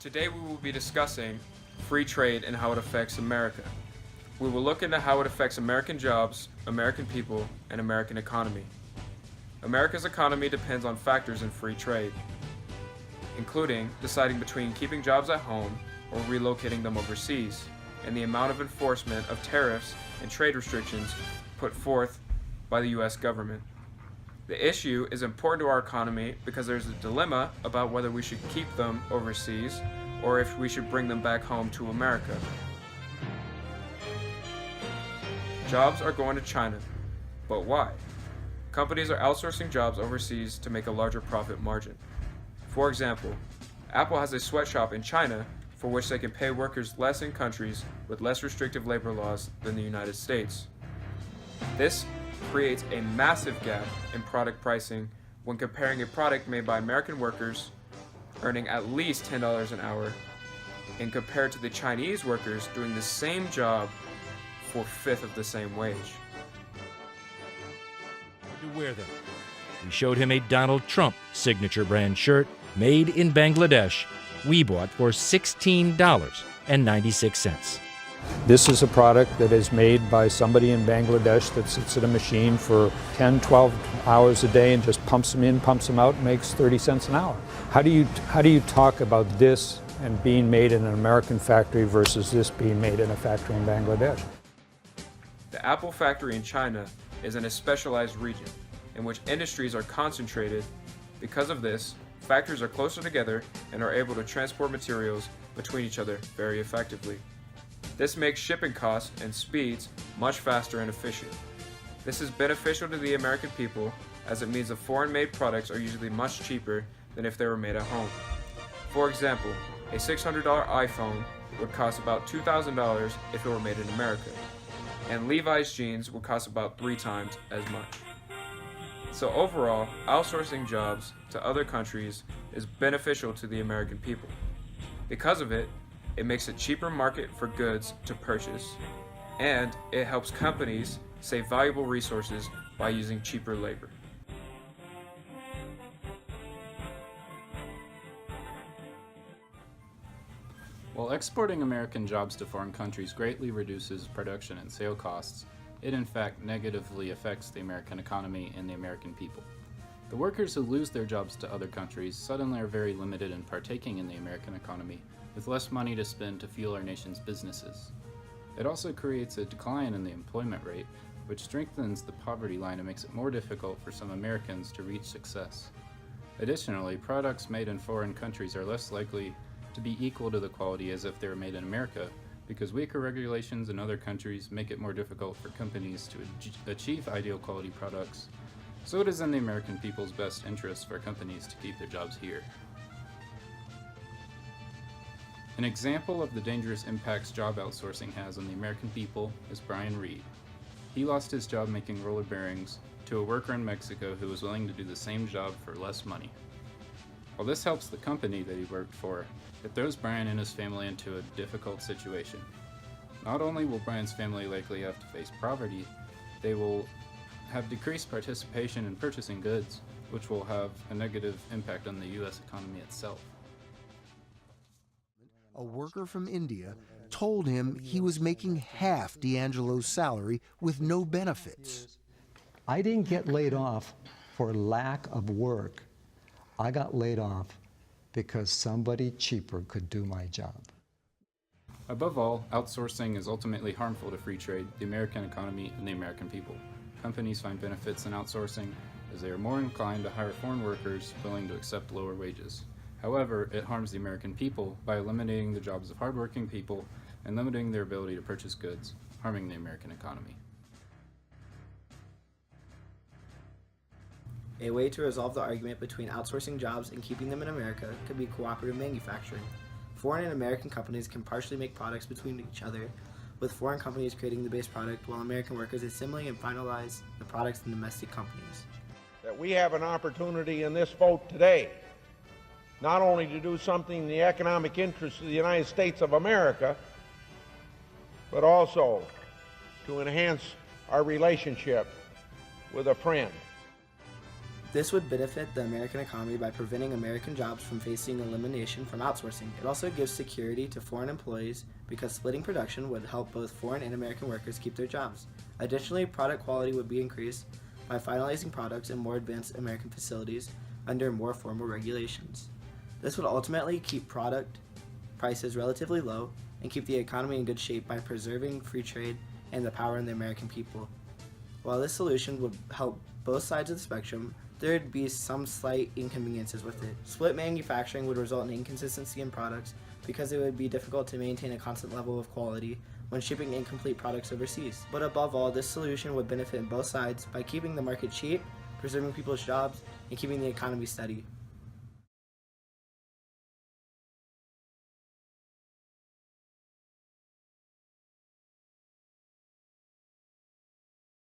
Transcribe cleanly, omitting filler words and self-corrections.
Today we will be discussing free trade and how it affects America. We will look into how it affects American jobs, American people, and American economy. America's economy depends on factors in free trade, including deciding between keeping jobs at home or relocating them overseas, and the amount of enforcement of tariffs and trade restrictions put forth by the U.S. government. The issue is important to our economy because there's a dilemma about whether we should keep them overseas or if we should bring them back home to America. Jobs are going to China, but why? Companies are outsourcing jobs overseas to make a larger profit margin. For example, Apple has a sweatshop in China for which they can pay workers less in countries with less restrictive labor laws than the United States. This creates a massive gap in product pricing when comparing a product made by American workers earning at least $10 an hour and compared to the Chinese workers doing the same job for a fifth of the same wage. To wear them. We showed him a Donald Trump signature brand shirt made in Bangladesh we bought for $16.96. This is a product that is made by somebody in Bangladesh that sits at a machine for 10, 12 hours a day and just pumps them in, pumps them out, and makes 30 cents an hour. How do you talk about this and being made in an American factory versus this being made in a factory in Bangladesh? The Apple factory in China is in a specialized region in which industries are concentrated. Because of this, factories are closer together and are able to transport materials between each other very effectively. This makes shipping costs and speeds much faster and efficient. This is beneficial to the American people as it means the foreign-made products are usually much cheaper than if they were made at home. For example, a $600 iPhone would cost about $2,000 if it were made in America, and Levi's jeans would cost about 3 times as much. So overall, outsourcing jobs to other countries is beneficial to the American people. Because of it, it makes a cheaper market for goods to purchase, and it helps companies save valuable resources by using cheaper labor. While exporting American jobs to foreign countries greatly reduces production and sale costs, it in fact negatively affects the American economy and the American people. The workers who lose their jobs to other countries suddenly are very limited in partaking in the American economy, with less money to spend to fuel our nation's businesses. It also creates a decline in the employment rate, which strengthens the poverty line and makes it more difficult for some Americans to reach success. Additionally, products made in foreign countries are less likely to be equal to the quality as if they were made in America, because weaker regulations in other countries make it more difficult for companies to achieve ideal quality products. So it is in the American people's best interest for companies to keep their jobs here. An example of the dangerous impacts job outsourcing has on the American people is Brian Reed. He lost his job making roller bearings to a worker in Mexico who was willing to do the same job for less money. While this helps the company that he worked for, it throws Brian and his family into a difficult situation. Not only will Brian's family likely have to face poverty, they will have decreased participation in purchasing goods, which will have a negative impact on the U.S. economy itself. A worker from India told him he was making half D'Angelo's salary with no benefits. I didn't get laid off for lack of work. I got laid off because somebody cheaper could do my job. Above all, outsourcing is ultimately harmful to free trade, the American economy, and the American people. Companies find benefits in outsourcing as they are more inclined to hire foreign workers willing to accept lower wages. However, it harms the American people by eliminating the jobs of hardworking people and limiting their ability to purchase goods, harming the American economy. A way to resolve the argument between outsourcing jobs and keeping them in America could be cooperative manufacturing. Foreign and American companies can partially make products between each other, with foreign companies creating the base product while American workers assembling and finalize the products in domestic companies. That we have an opportunity in this vote today not only to do something in the economic interest of the United States of America, but also to enhance our relationship with a friend. This would benefit the American economy by preventing American jobs from facing elimination from outsourcing. It also gives security to foreign employees because splitting production would help both foreign and American workers keep their jobs. Additionally, product quality would be increased by finalizing products in more advanced American facilities under more formal regulations. This would ultimately keep product prices relatively low and keep the economy in good shape by preserving free trade and the power in the American people. While this solution would help both sides of the spectrum, there would be some slight inconveniences with it. Split manufacturing would result in inconsistency in products because it would be difficult to maintain a constant level of quality when shipping incomplete products overseas. But above all, this solution would benefit both sides by keeping the market cheap, preserving people's jobs, and keeping the economy steady.